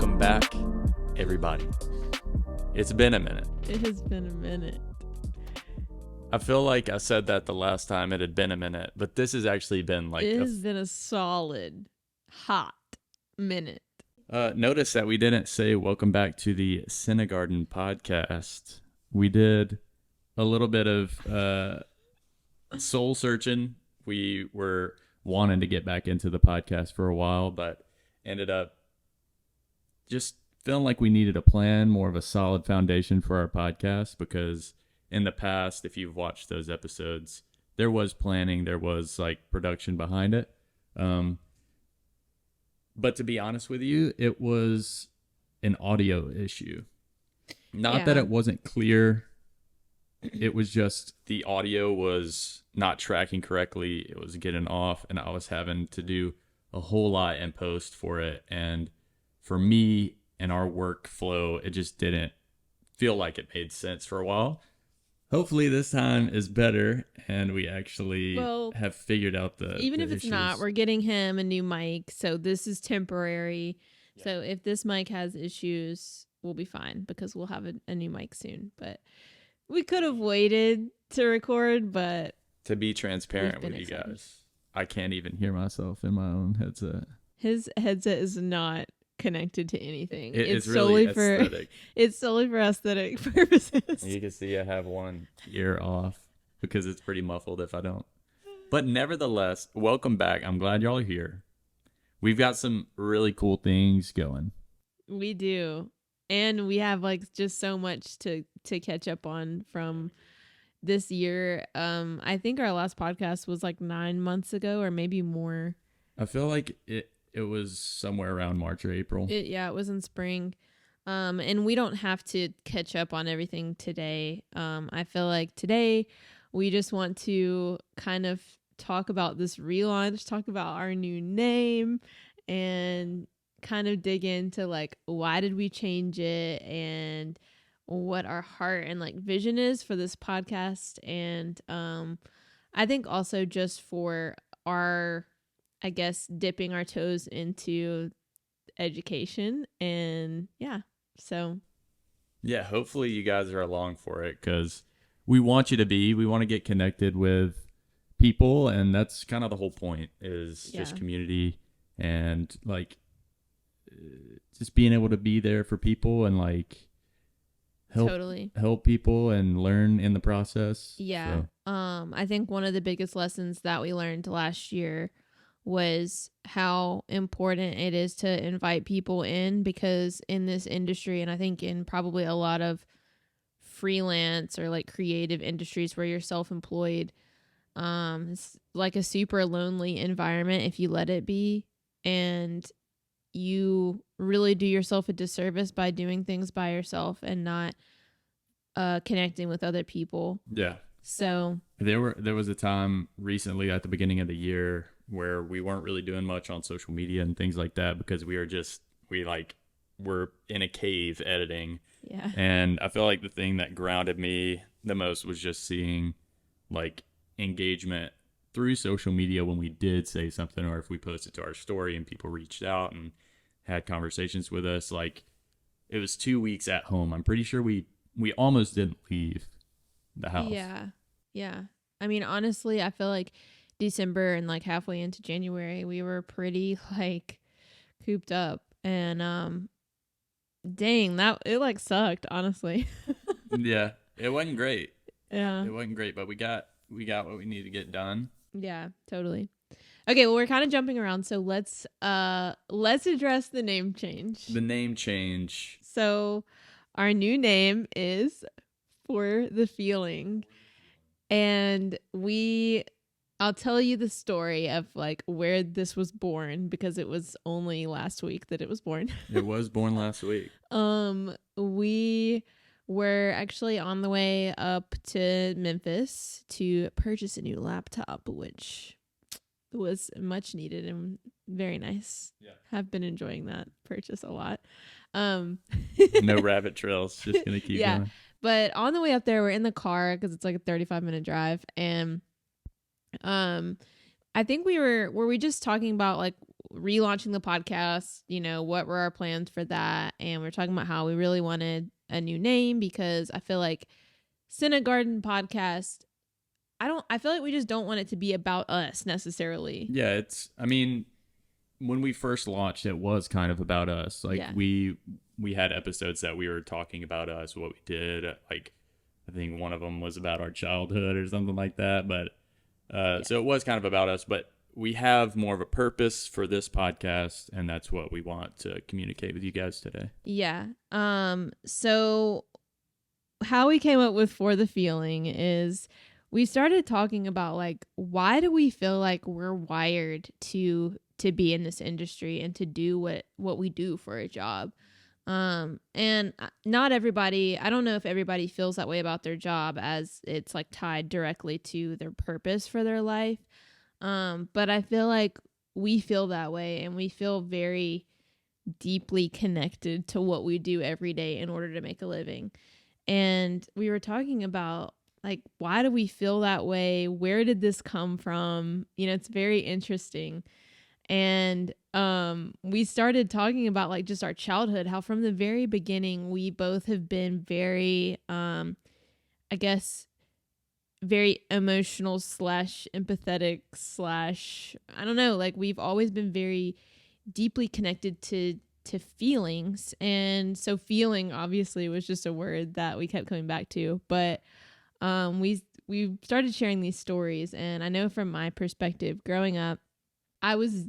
Welcome back, everybody. It's been a minute. It has been a minute. I feel like I said that the last time it had been a minute, but this has actually been like It has been a solid, hot minute. Notice that we didn't say welcome back to the Cine Garden podcast. We did a little bit of soul searching. We were wanting to get back into the podcast for a while, but ended up just feeling like we needed a plan, more of a solid foundation for our podcast, because in the past, if you've watched those episodes, there was planning, there was like production behind it. But to be honest with you, it was an audio issue. Not that it wasn't clear. It was just the audio was not tracking correctly. It was getting off, and I was having to do a whole lot in post for it. And for me and our workflow, it just didn't feel like it made sense for a while. Hopefully this time is better, and we actually have figured out the Even if the it's issues. not, we're getting him a new mic, so this is temporary. Yeah. So if this mic has issues, we'll be fine because we'll have a new mic soon. But we could have waited to record, but to be transparent with you guys, I can't even hear myself in my own headset. His headset is not connected to anything. It's really aesthetic. It's solely for aesthetic purposes. You can see I have one ear off because it's pretty muffled if I don't. But nevertheless, welcome back. I'm glad y'all are here. We've got some really cool things going. We do. And we have like just so much to catch up on from this year. I think our last podcast was like 9 months ago or maybe more. I feel like it was somewhere around March or April. It was in spring. And we don't have to catch up on everything today. I feel like today we just want to kind of talk about this relaunch, talk about our new name, and kind of dig into like why did we change it and what our heart and like vision is for this podcast. And I think also just for our, I guess, dipping our toes into education. And so hopefully you guys are along for it, because we want you to be. We want to get connected with people, and that's kind of the whole point, is just community and like just being able to be there for people and like help people and learn in the process. Yeah. So. I think one of the biggest lessons that we learned last year was how important it is to invite people in, because in this industry, and I think in probably a lot of freelance or like creative industries where you're self-employed, it's like a super lonely environment if you let it be, and you really do yourself a disservice by doing things by yourself and not connecting with other people. Yeah. So there was a time recently at the beginning of the year where we weren't really doing much on social media and things like that, because we're in a cave editing. Yeah. And I feel like the thing that grounded me the most was just seeing like engagement through social media when we did say something, or if we posted to our story and people reached out and had conversations with us. Like, it was 2 weeks at home. I'm pretty sure we almost didn't leave the house. Yeah. I mean, honestly, I feel like December and like halfway into January, we were pretty like cooped up, and dang, that it like sucked, honestly. Yeah, it wasn't great. Yeah, it wasn't great, but we got what we needed to get done. Yeah, totally. Okay, well, we're kind of jumping around, so let's address the name change. The name change. So our new name is For the Feeling, and I'll tell you the story of like where this was born, because it was only last week that it was born. It was born last week. We were actually on the way up to Memphis to purchase a new laptop, which was much needed and very nice. Yeah. Have been enjoying that purchase a lot. No rabbit trails, just gonna keep going. But on the way up there, we're in the car because it's like a 35-minute drive, and I think were we just talking about like relaunching the podcast, what were our plans for that? And we're talking about how we really wanted a new name, because I feel like Cine Garden Podcast, I feel like we just don't want it to be about us necessarily. Yeah, when we first launched, it was kind of about us. Like, we had episodes that we were talking about us, what we did. Like, I think one of them was about our childhood or something like that. But so it was kind of about us, but we have more of a purpose for this podcast, and that's what we want to communicate with you guys today. Yeah. So how we came up with For the Feeling is we started talking about, like, why do we feel like we're wired to be in this industry and to do what we do for a job. And not everybody, I don't know if everybody feels that way about their job, as it's like tied directly to their purpose for their life. But I feel like we feel that way, and we feel very deeply connected to what we do every day in order to make a living. And we were talking about, like, why do we feel that way? Where did this come from? It's very interesting. And we started talking about, like, just our childhood, how from the very beginning we both have been very, I guess, very emotional / empathetic / I don't know, like, we've always been very deeply connected to feelings. And so feeling obviously was just a word that we kept coming back to. But we started sharing these stories, and I know from my perspective growing up, I was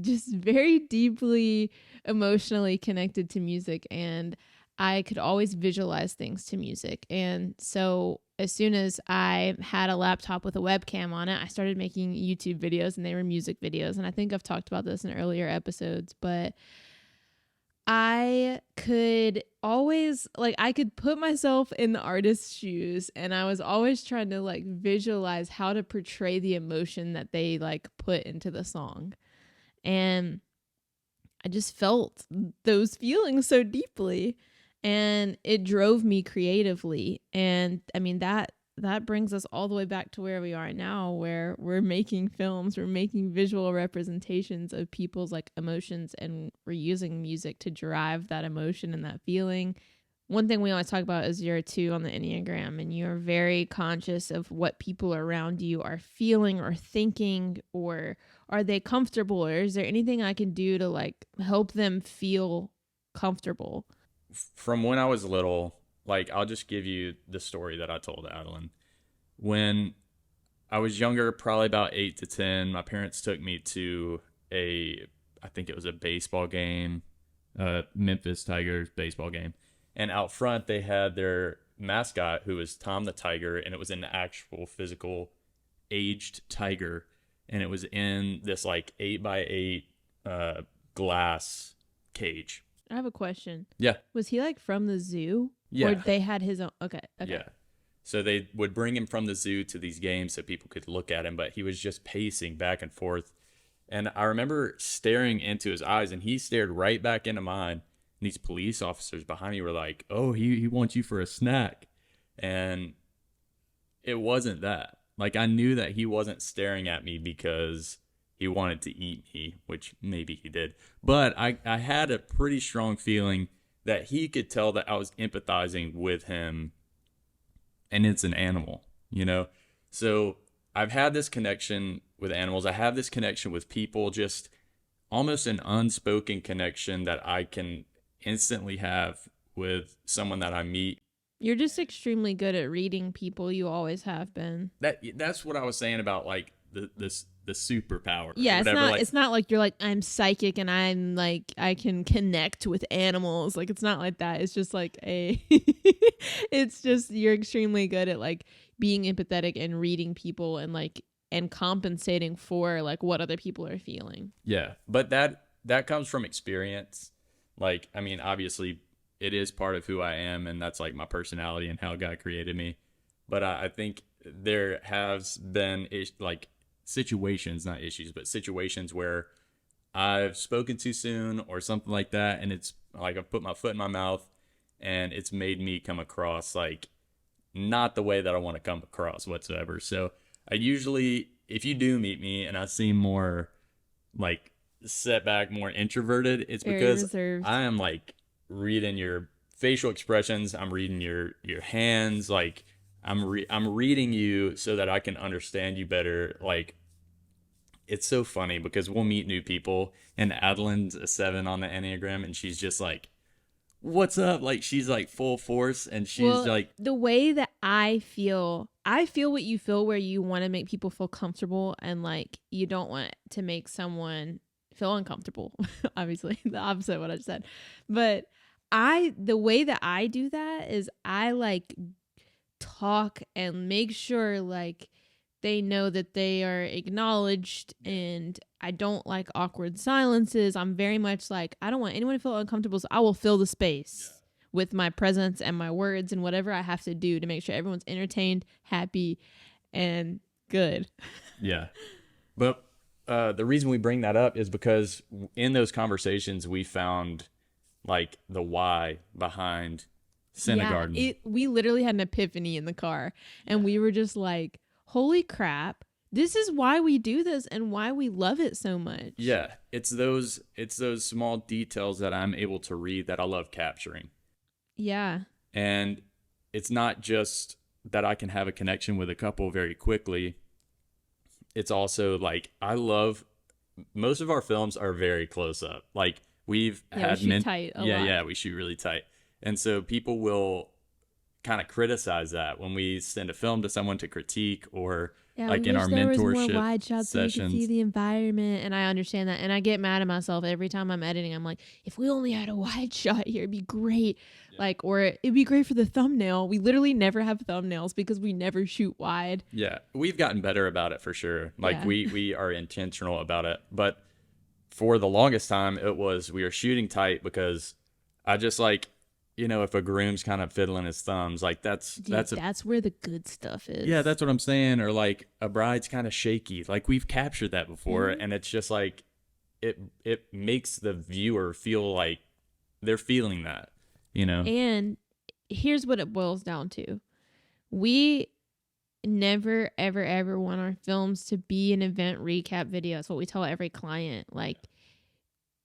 just very deeply emotionally connected to music, and I could always visualize things to music. And so as soon as I had a laptop with a webcam on it, I started making YouTube videos, and they were music videos. And I think I've talked about this in earlier episodes, but I could always, like, I could put myself in the artist's shoes, and I was always trying to, like, visualize how to portray the emotion that they, like, put into the song. And I just felt those feelings so deeply, and it drove me creatively. And I mean, that brings us all the way back to where we are now, where we're making films, we're making visual representations of people's, like, emotions, and we're using music to drive that emotion and that feeling. One thing we always talk about is you're a 2 on the Enneagram, and you're very conscious of what people around you are feeling or thinking, or are they comfortable, or is there anything I can do to, like, help them feel comfortable? From when I was little, like, I'll just give you the story that I told Adalenne. When I was younger, probably about 8 to 10, my parents took me to I think it was a baseball game, Memphis Tigers baseball game. And out front, they had their mascot, who was Tom the Tiger, and it was an actual physical aged tiger. And it was in this, like, 8x8 glass cage. I have a question. Yeah. Was he, like, from the zoo? Yeah. Or they had his own? Okay. Yeah. So they would bring him from the zoo to these games so people could look at him, but he was just pacing back and forth. And I remember staring into his eyes, and he stared right back into mine. And these police officers behind me were like, "Oh, he wants you for a snack." And it wasn't that. Like, I knew that he wasn't staring at me because he wanted to eat me, which maybe he did. But I had a pretty strong feeling that he could tell that I was empathizing with him, and it's an animal, So I've had this connection with animals. I have this connection with people, just almost an unspoken connection that I can instantly have with someone that I meet. You're just extremely good at reading people. You always have been. That's what I was saying about, like, the superpower. Yeah, whatever. It's not like you're like, I'm psychic and I'm like, I can connect with animals. Like, it's not like that. It's just like it's just, you're extremely good at, like, being empathetic and reading people, and, like, and compensating for, like, what other people are feeling. Yeah, but that comes from experience. Like, I mean, obviously it is part of who I am, and that's, like, my personality and how God created me. But I think there has been, like, situations, not issues, but situations where I've spoken too soon or something like that, and it's like I've put my foot in my mouth, and it's made me come across, like, not the way that I want to come across whatsoever. So I usually, if you do meet me and I seem more, like, set back, more introverted, it's Very because reserved. I am like reading your facial expressions. I'm reading your hands. Like I'm reading you so that I can understand you better. Like it's so funny because we'll meet new people and Adelaine's a 7 on the Enneagram and she's just like, what's up? Like she's like full force and she's Well, like, the way that I feel what you feel, where you want to make people feel comfortable and like you don't want to make someone feel uncomfortable. Obviously, the opposite of what I just said. But the way that I do that is I like talk and make sure like they know that they are acknowledged, and I don't like awkward silences. I'm very much like, I don't want anyone to feel uncomfortable, so I will fill the space with my presence and my words and whatever I have to do to make sure everyone's entertained, happy, and good. yeah. But the reason we bring that up is because in those conversations we found like the why behind Cine Garden. We literally had an epiphany in the car, and we were just like, holy crap, this is why we do this and why we love it so much. Yeah, it's those small details that I'm able to read that I love capturing. Yeah. And it's not just that I can have a connection with a couple very quickly. It's also like most of our films are very close up. Like we've had we shoot tight a lot. Yeah, we shoot really tight. And so people will kind of criticize that when we send a film to someone to critique, or like in our mentorship more wide shots sessions. So you can see the environment, and I understand that, and I get mad at myself every time I'm editing. I'm like, if we only had a wide shot here, it'd be great. Like, or it'd be great for the thumbnail. We literally never have thumbnails because we never shoot wide. Yeah, we've gotten better about it for sure. Like we are intentional about it, but for the longest time it was we were shooting tight because I just like, you know, if a groom's kind of fiddling his thumbs, like that's where the good stuff is. Yeah, that's what I'm saying. Or like a bride's kind of shaky. Like we've captured that before, and it's just like it makes the viewer feel like they're feeling that, you know. And here's what it boils down to: we never ever want our films to be an event recap video. That's what we tell every client. Like,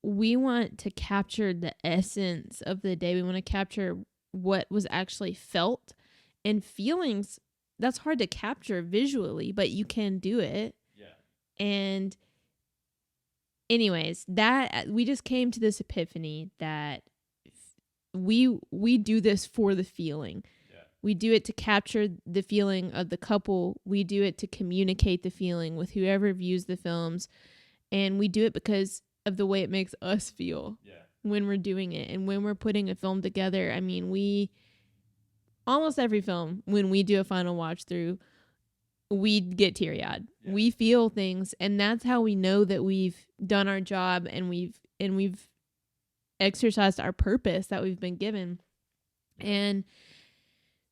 we want to capture the essence of the day. We want to capture what was actually felt, and feelings. That's hard to capture visually, but you can do it. Yeah. And anyways, that we just came to this epiphany that we do this for the feeling. Yeah. We do it to capture the feeling of the couple. We do it to communicate the feeling with whoever views the films, and we do it because of the way it makes us feel when we're doing it and when we're putting a film together. I mean, almost every film, when we do a final watch through, we get teary-eyed. Yeah. We feel things, and that's how we know that we've done our job and we've exercised our purpose that we've been given. And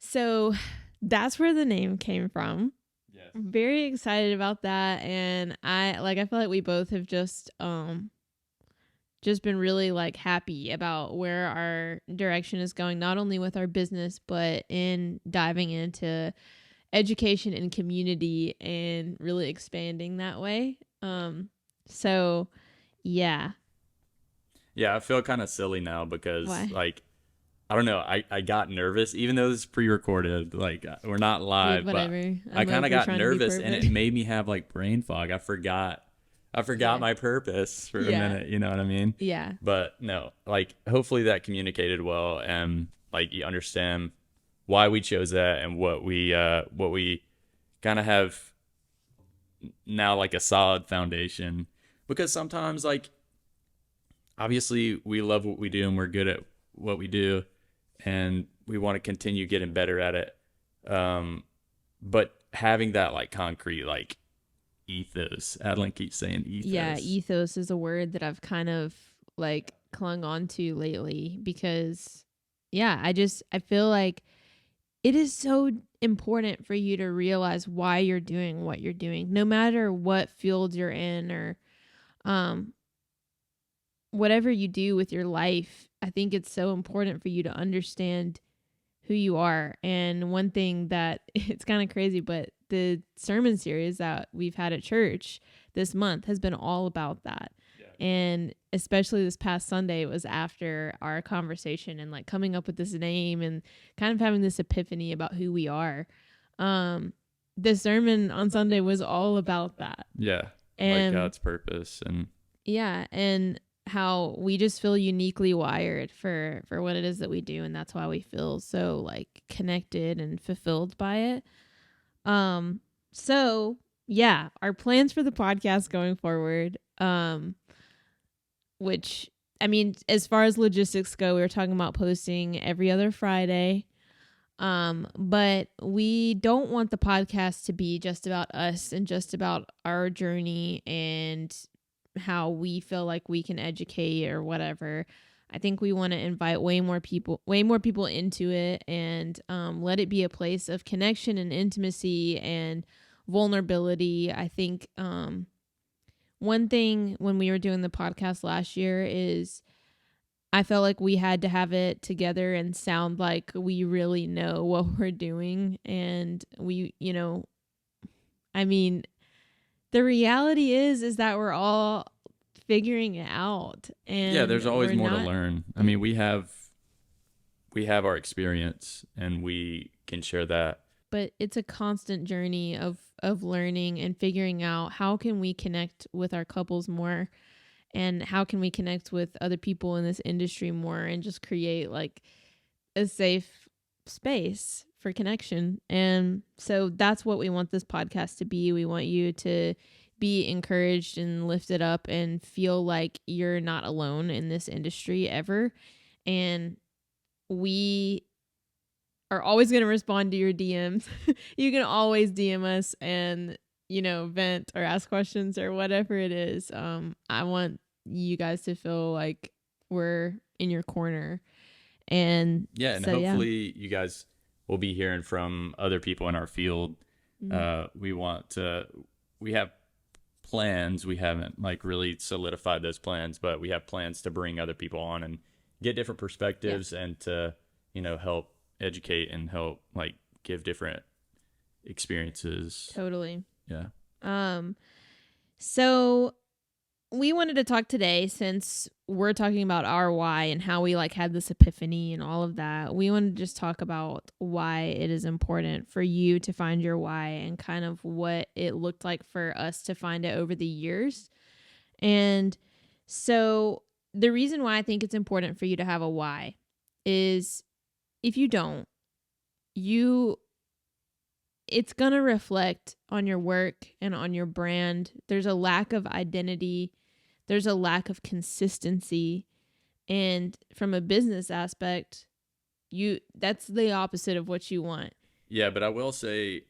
so that's where the name came from. Yes. I'm very excited about that, and I feel like we both have just been really like happy about where our direction is going, not only with our business, but in diving into education and community and really expanding that way. So yeah. Yeah, I feel kind of silly now because Why? Like, I don't know. I got nervous, even though this is pre-recorded. Like we're not live, but I kind of got nervous, and it made me have like brain fog. I forgot my purpose for a minute. You know what I mean? Yeah. But no, like hopefully that communicated well, and like you understand why we chose that and what we kind of have now, like a solid foundation. Because sometimes, like, obviously we love what we do and we're good at what we do, and we want to continue getting better at it. But having that like concrete like ethos, Adalenne keeps saying ethos. Yeah, ethos is a word that I've kind of like clung on to lately because I feel like it is so important for you to realize why you're doing what you're doing, no matter what field you're in or whatever you do with your life. I think it's so important for you to understand who you are. And one thing that it's kind of crazy, but the sermon series that we've had at church this month has been all about that. Yeah. And especially this past Sunday, it was after our conversation and like coming up with this name and kind of having this epiphany about who we are. The sermon on Sunday was all about that. Yeah. And like God's purpose and yeah, and how we just feel uniquely wired for what it is that we do, and that's why we feel so like connected and fulfilled by it. So yeah, our plans for the podcast going forward, which I mean, as far as logistics go, we were talking about posting every other Friday. But we don't want the podcast to be just about us and just about our journey and how we feel like we can educate or whatever. I think we want to invite way more people into it and let it be a place of connection and intimacy and vulnerability. I think one thing when we were doing the podcast last year is I felt like we had to have it together and sound like we really know what we're doing. And we, I mean, the reality is that we're all figuring it out. And yeah, there's always more to learn. I mean, we have our experience and we can share that. But it's a constant journey of learning and figuring out how can we connect with our couples more. And how can we connect with other people in this industry more and just create like a safe space for connection. And so that's what we want this podcast to be. We want you to be encouraged and lifted up and feel like you're not alone in this industry ever. And we are always going to respond to your DMs. You can always DM us and, vent or ask questions or whatever it is. I want you guys to feel like we're in your corner. And yeah, and hopefully you guys will be hearing from other people in our field. Mm-hmm. We have plans. We haven't like really solidified those plans, but we have plans to bring other people on and get different perspectives and to, help educate and help like give different experiences. Totally. Yeah. So we wanted to talk today, since we're talking about our why and how we like had this epiphany and all of that. We wanted to just talk about why it is important for you to find your why and kind of what it looked like for us to find it over the years. And so the reason why I think it's important for you to have a why is if you don't, it's going to reflect on your work and on your brand. There's a lack of identity. There's a lack of consistency. And from a business aspect, that's the opposite of what you want. Yeah, but I will say,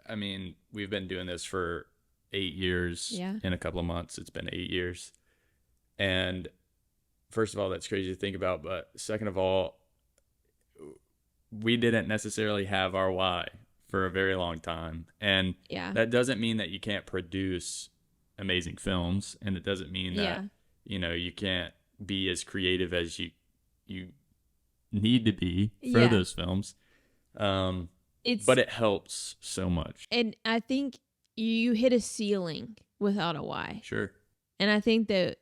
I mean, we've been doing this for 8 years. Yeah. In a couple of months. It's been 8 years. And first of all, that's crazy to think about. But second of all, we didn't necessarily have our why for a very long time. And that doesn't mean that you can't produce amazing films. And it doesn't mean that, you can't be as creative as you need to be for those films. But it helps so much. And I think you hit a ceiling without a why. Sure. And I think that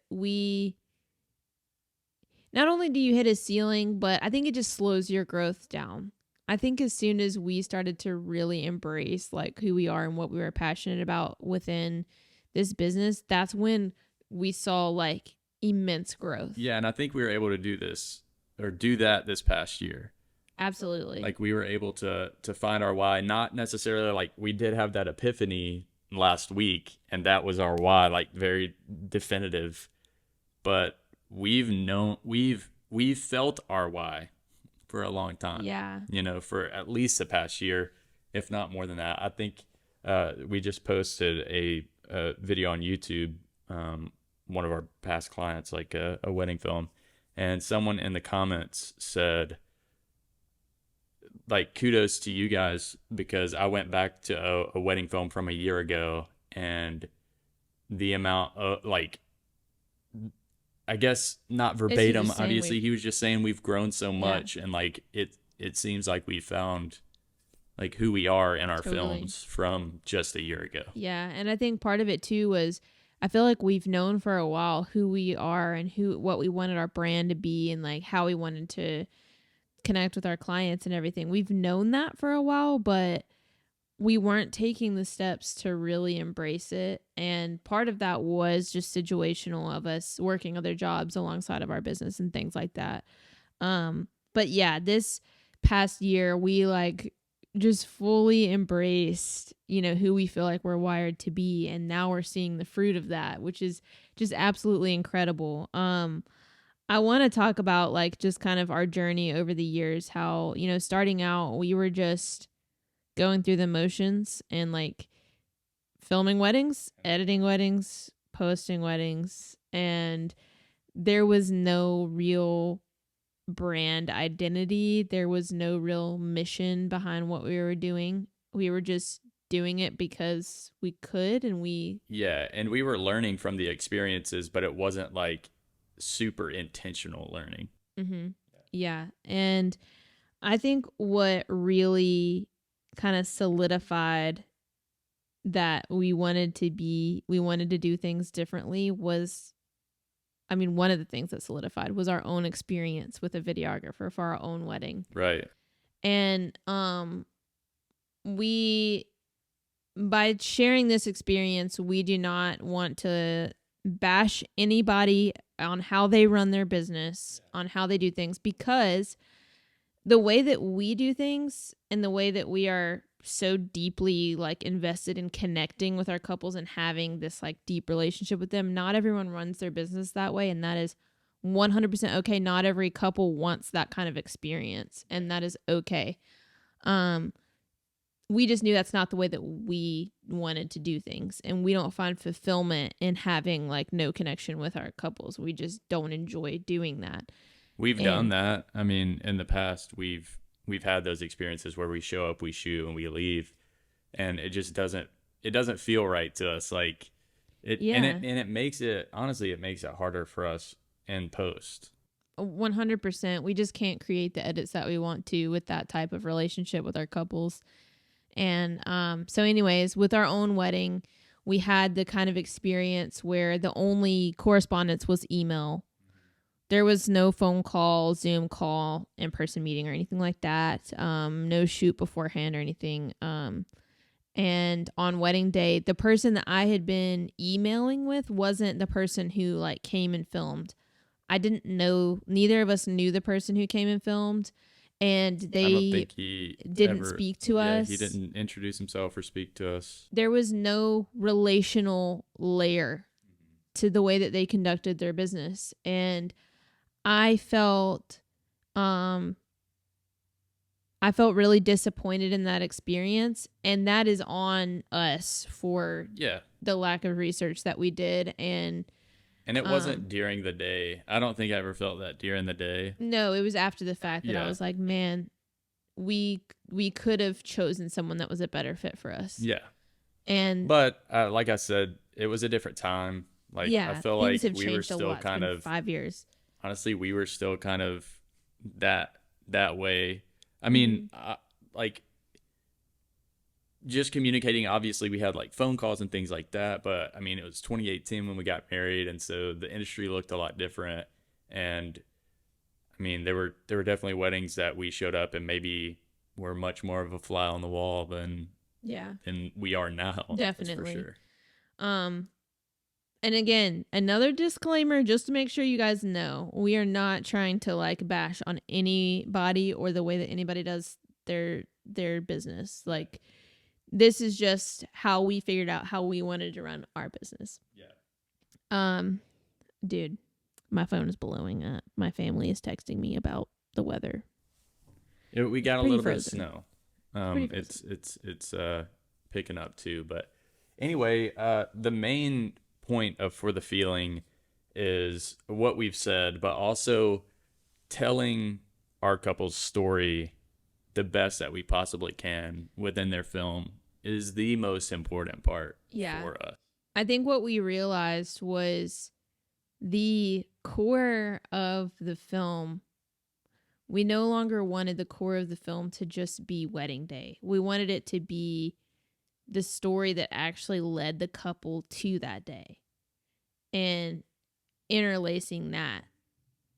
not only do you hit a ceiling, but I think it just slows your growth down. I think as soon as we started to really embrace like who we are and what we were passionate about within this business, that's when we saw like immense growth. Yeah, and I think we were able to do that this past year. Absolutely. Like we were able to find our why, not necessarily like we did have that epiphany last week and that was our why, like very definitive, but we've felt our why for a long time. Yeah. For at least the past year, if not more than that. I think we just posted a video on YouTube, one of our past clients, like a wedding film, and someone in the comments said, like, kudos to you guys, because I went back to a wedding film from a year ago, and the amount of, like, I guess not verbatim, obviously, he was just saying we've grown so much, and, like, it seems like we found, like, who we are in our films from just a year ago. Yeah, and I think part of it, too, was I feel like we've known for a while who we are and what we wanted our brand to be and like how we wanted to connect with our clients and everything. We've known that for a while, but we weren't taking the steps to really embrace it. And part of that was just situational of us working other jobs alongside of our business and things like that. But yeah, this past year, we like just fully embraced, who we feel like we're wired to be. And now we're seeing the fruit of that, which is just absolutely incredible. I want to talk about like just kind of our journey over the years, how, starting out, we were just going through the motions and like filming weddings, editing weddings, posting weddings, and there was no real brand identity. There was no real mission behind what we were doing. We were just doing it because we could, and we were learning from the experiences, but it wasn't like super intentional learning. Mm-hmm. Yeah. And I think what really kind of solidified that we wanted to do things differently was, one of the things that solidified was our own experience with a videographer for our own wedding. Right. And by sharing this experience, we do not want to bash anybody on how they run their business, on how they do things, because the way that we do things and the way that we are so deeply like invested in connecting with our couples and having this like deep relationship with them, not everyone runs their business that way, and that is 100% okay. Not every couple wants that kind of experience, and that is okay. We just knew that's not the way that we wanted to do things, and we don't find fulfillment in having like no connection with our couples. We just don't enjoy doing that. We've done that. I mean, in the past, we've had those experiences where we show up, we shoot, and we leave, and it just doesn't feel right to us. Like it makes it, honestly, it makes it harder for us in post. 100%. We just can't create the edits that we want to with that type of relationship with our couples. And so anyways, with our own wedding, we had the kind of experience where the only correspondence was email. There was no phone call, Zoom call, in-person meeting or anything like that. No shoot beforehand or anything. And on wedding day, the person that I had been emailing with wasn't the person who like came and filmed. I didn't know, neither of us knew the person who came and filmed. And they I don't think he didn't speak to us. He didn't introduce himself or speak to us. There was no relational layer to the way that they conducted their business. And I felt really disappointed in that experience, and that is on us for the lack of research that we did. And it wasn't during the day. I don't think I ever felt that during the day. No, it was after the fact that I was like, man, we could have chosen someone that was a better fit for us. Yeah. But like I said, it was a different time. Like I feel like we were still kind of 5 years. Honestly, we were still kind of that way. I mean, like just communicating, obviously we had like phone calls and things like that, but I mean, it was 2018 when we got married, and so the industry looked a lot different. And I mean, there were definitely weddings that we showed up and maybe were much more of a fly on the wall than we are now. Definitely. That's for sure. And again, another disclaimer, just to make sure you guys know, we are not trying to like bash on anybody or the way that anybody does their business. Like, this is just how we figured out how we wanted to run our business. Yeah. Dude, my phone is blowing up. My family is texting me about the weather. We got a little bit of snow. It's picking up too. But anyway, the main point of For the Feeling is what we've said, but also telling our couple's story the best that we possibly can within their film is the most important part for us. I think what we realized was the core of the film. We no longer wanted the core of the film to just be wedding day. We wanted it to be the story that actually led the couple to that day. and interlacing that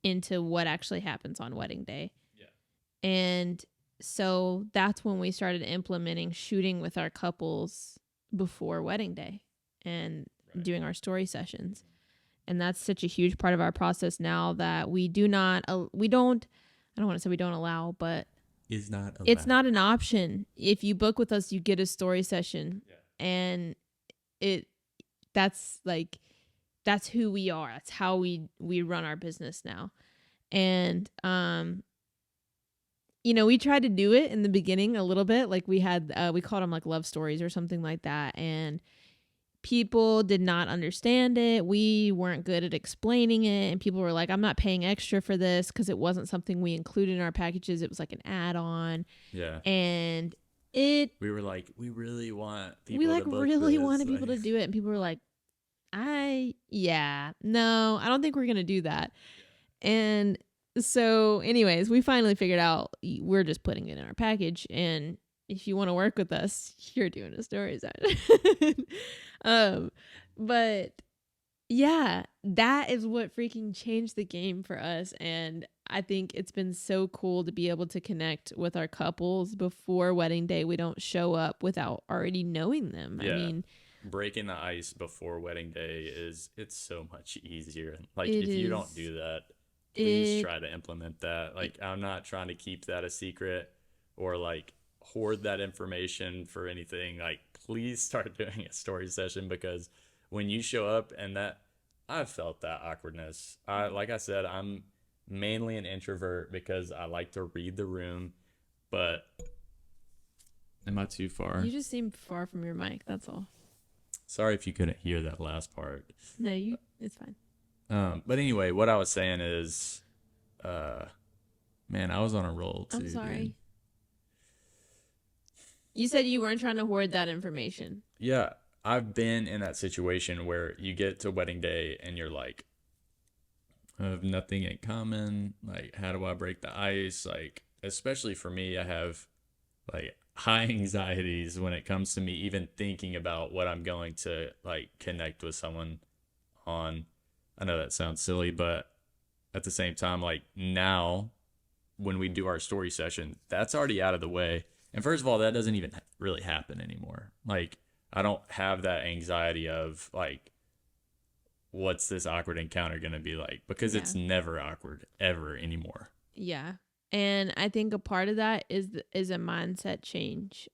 into what actually happens on wedding day. Yeah. And so that's when we started implementing shooting with our couples before wedding day and doing our story sessions. And that's such a huge part of our process now that we don't, I don't want to say we don't allow, but Is not allowed. It's not an option. If you book with us, you get a story session. Yeah. And that's who we are. That's how we run our business now. And, we tried to do it in the beginning a little bit. Like we had, we called them like love stories or something like that. And people did not understand it. We weren't good at explaining it. And people were like, I'm not paying extra for this because it wasn't something we included in our packages. It was like an add-on. Yeah. And we were like, we really want people wanted people to do it. And people were like, no, I don't think we're going to do that. Yeah. And so anyways, we finally figured out we're just putting it in our package. And if you want to work with us, you're doing a story session. But yeah, that is what freaking changed the game for us. And I think it's been so cool to be able to connect with our couples before wedding day. We don't show up without already knowing them. Yeah. I mean, breaking the ice before wedding day it's so much easier. Like if you don't do that, please try to implement that. Like I'm not trying to keep that a secret or like hoard that information for anything. Like please start doing a story session, because when you show up and that I've felt that awkwardness. Like I said, I'm mainly an introvert because I like to read the room, but am I too far? You just seem far from your mic, that's all. Sorry if you couldn't hear that last part. No, it's fine. But anyway, what I was saying is, man, I was on a roll too. I'm sorry. Dude. You said you weren't trying to hoard that information. Yeah, I've been in that situation where you get to wedding day and you're like, I have nothing in common. Like, how do I break the ice? Like, especially for me, I have like high anxieties when it comes to me even thinking about what I'm going to like connect with someone on. I know that sounds silly, but at the same time, like now when we do our story session, that's already out of the way. And first of all, that doesn't even really happen anymore. Like I don't have that anxiety of like, what's this awkward encounter going to be like? Because it's never awkward ever anymore. Yeah. And I think a part of that is a mindset change.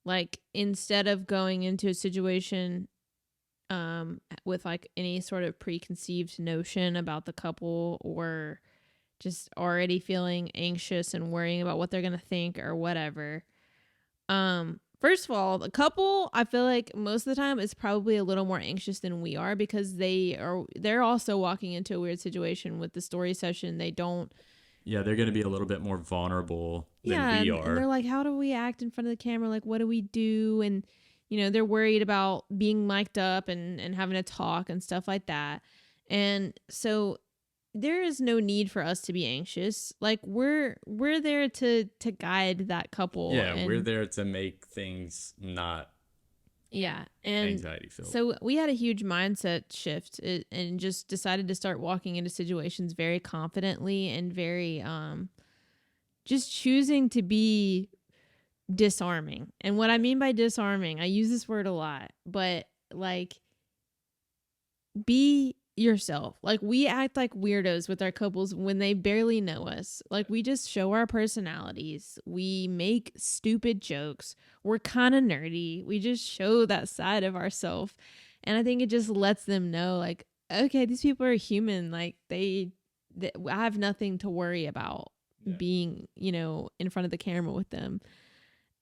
Like instead of going into a situation with like any sort of preconceived notion about the couple or just already feeling anxious and worrying about what they're going to think or whatever. First of all, the couple, I feel like most of the time is probably a little more anxious than we are because they're also walking into a weird situation with the story session. They don't. Yeah, they're going to be a little bit more vulnerable than we are. And they're like, how do we act in front of the camera? Like, what do we do? And, they're worried about being mic'd up and having to talk and stuff like that. And so there is no need for us to be anxious. Like we're there to guide that couple. Yeah, we're there to make things not anxiety filled. So we had a huge mindset shift and just decided to start walking into situations very confidently and very just choosing to be disarming. And what I mean by disarming, I use this word a lot, but like be yourself. Like we act like weirdos with our couples when they barely know us. Like we just show our personalities. We make stupid jokes. We're kind of nerdy. We just show that side of ourselves. And I think it just lets them know like, okay, these people are human. Like I have nothing to worry about being, in front of the camera with them.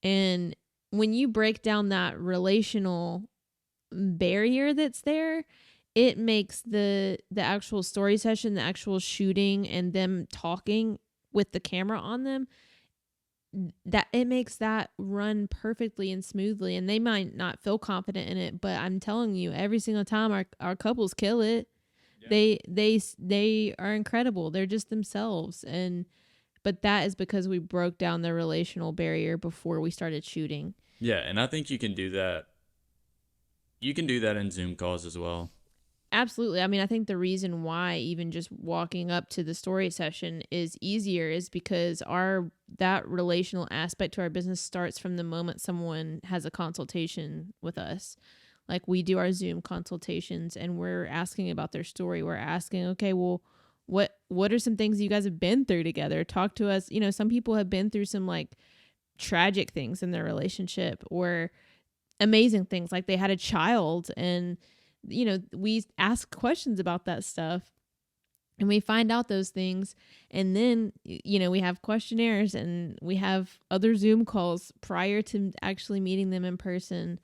And when you break down that relational barrier that's there, it makes the actual story session, the actual shooting and them talking with the camera on them, that it makes that run perfectly and smoothly. And they might not feel confident in it, but I'm telling you, every single time our couples kill it. Yeah. They are incredible. They're just themselves. But that is because we broke down the relational barrier before we started shooting. Yeah, and I think you can do that. You can do that in Zoom calls as well. Absolutely. I mean, I think the reason why even just walking up to the story session is easier is because that relational aspect to our business starts from the moment someone has a consultation with us. Like, we do our Zoom consultations and we're asking about their story. We're asking, okay, well, what are some things you guys have been through together? Talk to us. You know, some people have been through some like tragic things in their relationship, or amazing things, like they had a child, and you know, we ask questions about that stuff and we find out those things, and then you know, we have questionnaires and we have other Zoom calls prior to actually meeting them in person.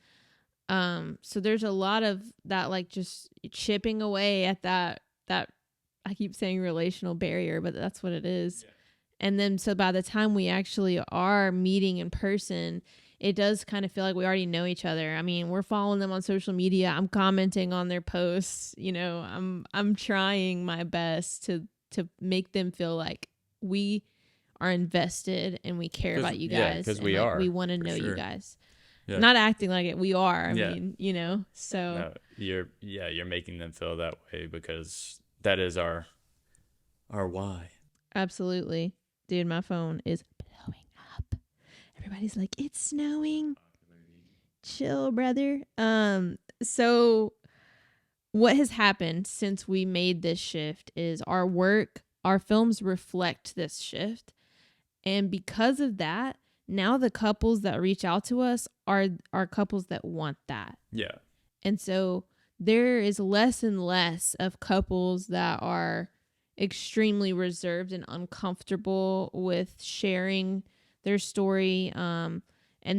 So there's a lot of that, like just chipping away at that I keep saying relational barrier, but that's what it is. Yeah. And then so by the time we actually are meeting in person, it does kind of feel like we already know each other. I mean, we're following them on social media. I'm commenting on their posts. You know, I'm trying my best to make them feel like we are invested and we care about you guys. Yeah, because we like, are. We want to know sure. You guys. Yeah. Not acting like it. We are. I mean, you know, so. No, you're making them feel that way because that is our why. Absolutely. Dude, my phone is blowing up. Everybody's like, it's snowing. Chill, brother. So what has happened since we made this shift is our films reflect this shift. And because of that, now the couples that reach out to us are couples that want that. Yeah. And so there is less and less of couples that are extremely reserved and uncomfortable with sharing their story. And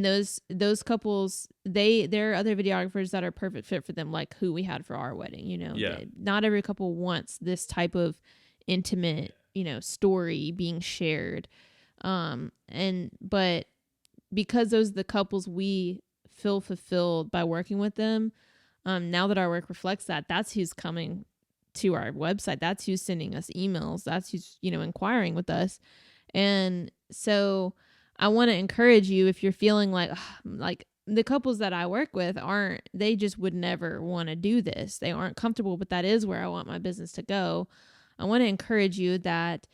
those couples, there are other videographers that are perfect fit for them, like who we had for our wedding, you know. Yeah. Not every couple wants this type of intimate, you know, story being shared. But because those are the couples we feel fulfilled by working with them, now that our work reflects that, that's who's coming to our website. That's who's sending us emails. That's who's, you know, inquiring with us. And so I want to encourage you, if you're feeling like the couples that I work with they just would never want to do this. They aren't comfortable, but that is where I want my business to go. I want to encourage you that,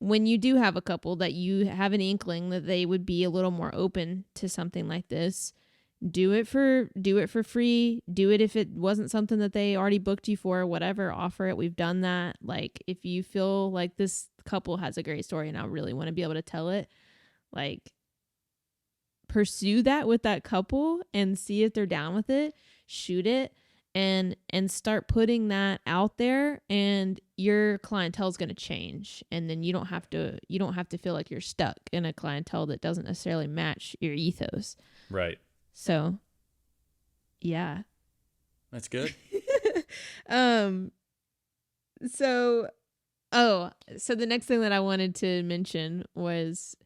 when you do have a couple that you have an inkling that they would be a little more open to something like this, do it for free. Do it if it wasn't something that they already booked you for, whatever, offer it. We've done that. Like, if you feel like this couple has a great story and I really want to be able to tell it, like, pursue that with that couple and see if they're down with it. Shoot it and start putting that out there, and your clientele is going to change. And then you don't have to feel like you're stuck in a clientele that doesn't necessarily match your ethos. Right. So, yeah. That's good. So the next thing that I wanted to mention was,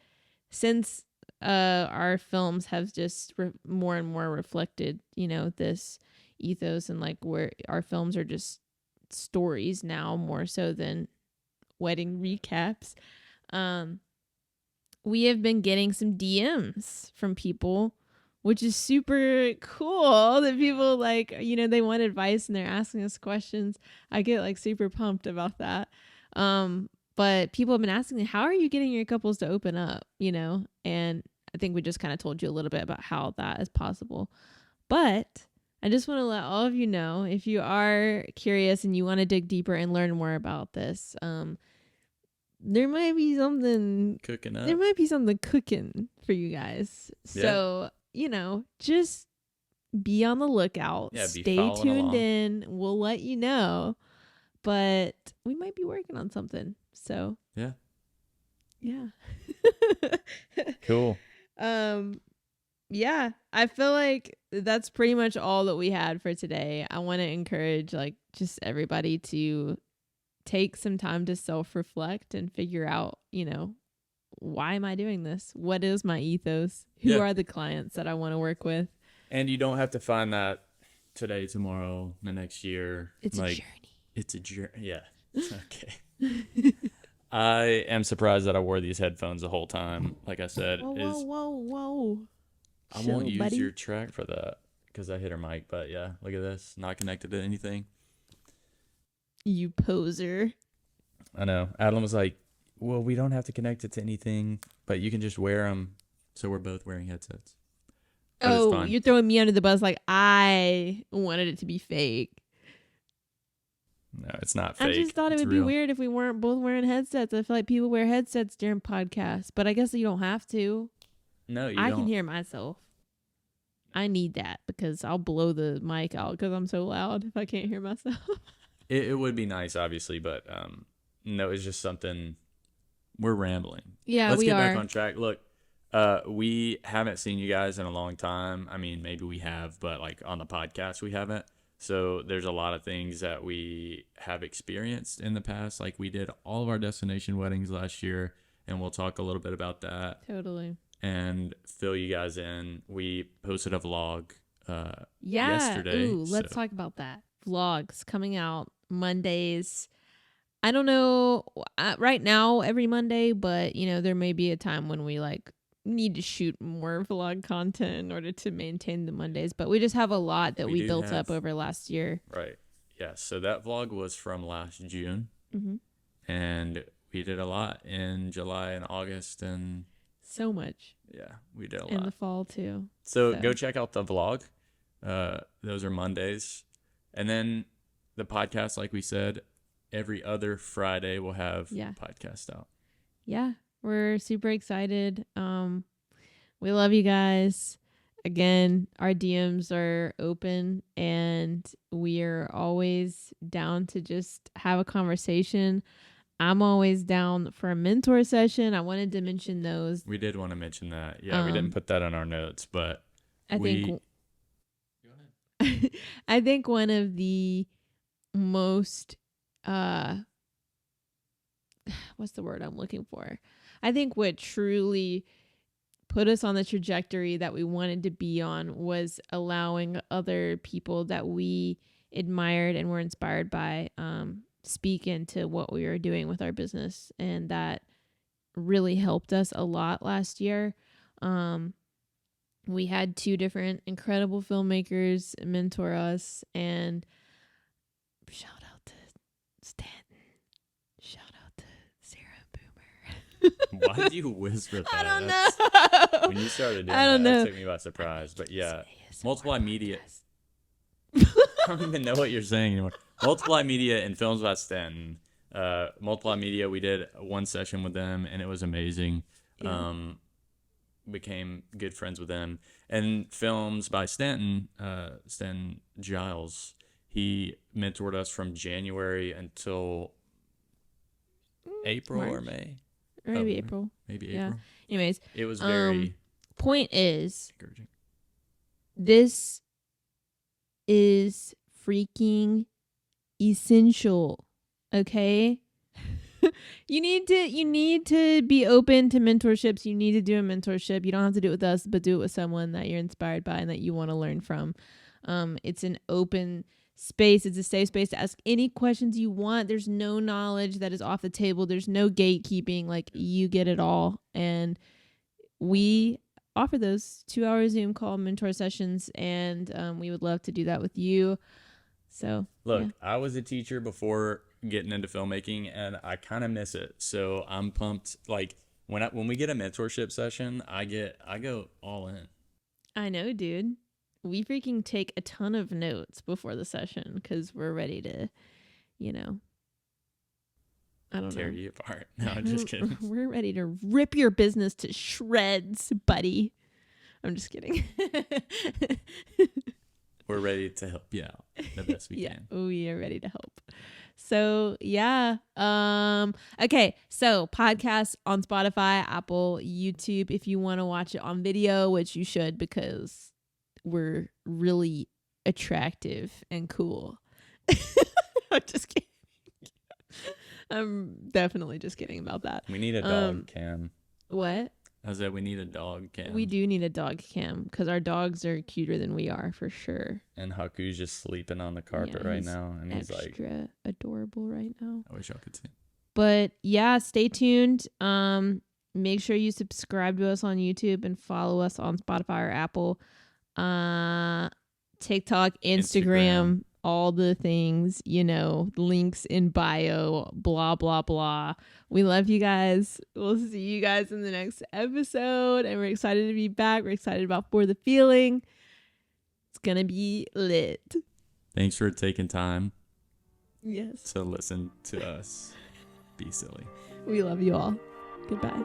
since our films have just more and more reflected, you know, this ethos, and like where our films are just stories now more so than wedding recaps, we have been getting some DMs from people, which is super cool, that people, like, you know, they want advice and they're asking us questions. I get like super pumped about that. But people have been asking me, how are you getting your couples to open up, you know? And I think we just kind of told you a little bit about how that is possible. But I just want to let all of you know, if you are curious and you want to dig deeper and learn more about this, there might be something cooking up. There might be something cooking for you guys. Yeah. So, you know, just be on the lookout. Yeah, stay tuned along. In. We'll let you know. But we might be working on something. So, yeah. Cool. Yeah, I feel like that's pretty much all that we had for today. I want to encourage, like, just everybody to take some time to self-reflect and figure out, you know, why am I doing this? What is my ethos? Who are the clients that I want to work with? And you don't have to find that today, tomorrow, the next year. It's a journey. It's a journey. Yeah. Okay. I am surprised that I wore these headphones the whole time. Like I said, whoa. I won't use your track for that. because I hit her mic. But yeah, look at this. Not connected to anything. You poser. I know. Adam was like, well, we don't have to connect it to anything, but you can just wear them. So we're both wearing headsets. But it's fine. You're throwing me under the bus like I wanted it to be fake. No, it's not fake. I just thought it would be weird if we weren't both wearing headsets. I feel like people wear headsets during podcasts, but I guess you don't have to. No, you I don't. can hear myself. I need that because I'll blow the mic out because I'm so loud if I can't hear myself. It would be nice, obviously, but no, it's just something. We're rambling. Yeah, Let's we get are. back on track. Look, we haven't seen you guys in a long time. I mean, maybe we have, but like on the podcast, we haven't. So there's a lot of things that we have experienced in the past. Like we did all of our destination weddings last year, and we'll talk a little bit about that. Totally. And fill you guys in. We posted a vlog yeah. yesterday. Ooh, let's talk about that. Vlogs coming out Mondays. I don't know right now every Monday, but you know, there may be a time when we like need to shoot more vlog content in order to maintain the Mondays, but we just have a lot that we built up over last year. Right. Yeah. So that vlog was from last June, and we did a lot in July and August, and so much. Yeah, we did a lot in the fall too. So go check out the vlog. Those are Mondays, and then the podcast, like we said, every other Friday we'll have podcast out. Yeah, we're super excited. We love you guys. Again, our DMs are open and we are always down to just have a conversation. I'm always down for a mentor session. I wanted to mention those. We did want to mention that. Yeah, we didn't put that on our notes, but Go ahead. I think one of the most what's the word I'm looking for? I think what truly put us on the trajectory that we wanted to be on was allowing other people that we admired and were inspired by speak into what we were doing with our business, and that really helped us a lot last year. We had 2 different incredible filmmakers mentor us, and shout out to Stanton. Shout out to Sarah Boomer. Why do you whisper that? I don't know. When you started doing that took me by surprise. But yeah, Multiply Media. I don't even know what you're saying anymore. Multiply Media and Films by Stanton. Multiply Media, we did one session with them, and it was amazing. Yeah. Became good friends with them. And Films by Stanton, Stanton Giles, he mentored us from January until April March. Or May. Or maybe April. Maybe April. Anyways. It was very... point is, encouraging. This is freaking essential. Okay? You need to be open to mentorships. You need to do a mentorship. You don't have to do it with us, but do it with someone that you're inspired by and that you want to learn from. It's an open space. It's a safe space to ask any questions you want. There's no knowledge that is off the table. There's no gatekeeping. Like, you get it all. And we offer those 2-hour Zoom call mentor sessions, and we would love to do that with you. So look, I was a teacher before getting into filmmaking, and I kind of miss it. So I'm pumped. Like when we get a mentorship session, I go all in. I know, dude. We freaking take a ton of notes before the session because we're ready to, I don't tear know. you apart. No, I'm just kidding. We're ready to rip your business to shreds, buddy. I'm just kidding. We're ready to help you out the best we can. We are ready to help. So yeah. Okay. So podcast on Spotify, Apple, YouTube. If you want to watch it on video, which you should because we're really attractive and cool. I'm just kidding. I'm definitely just kidding about that. We need a dog cam. What? I said we need a dog cam. We do need a dog cam because our dogs are cuter than we are for sure. And Haku's just sleeping on the carpet right now, and he's like extra adorable right now. I wish y'all could see. But yeah, stay tuned. Make sure you subscribe to us on YouTube and follow us on Spotify or Apple. TikTok, Instagram, all the things, links in bio, blah, blah, blah. We love you guys. We'll see you guys in the next episode. And we're excited to be back. We're excited about For the Feeling. It's going to be lit. Thanks for taking time. Yes. To listen to us be silly. We love you all. Goodbye.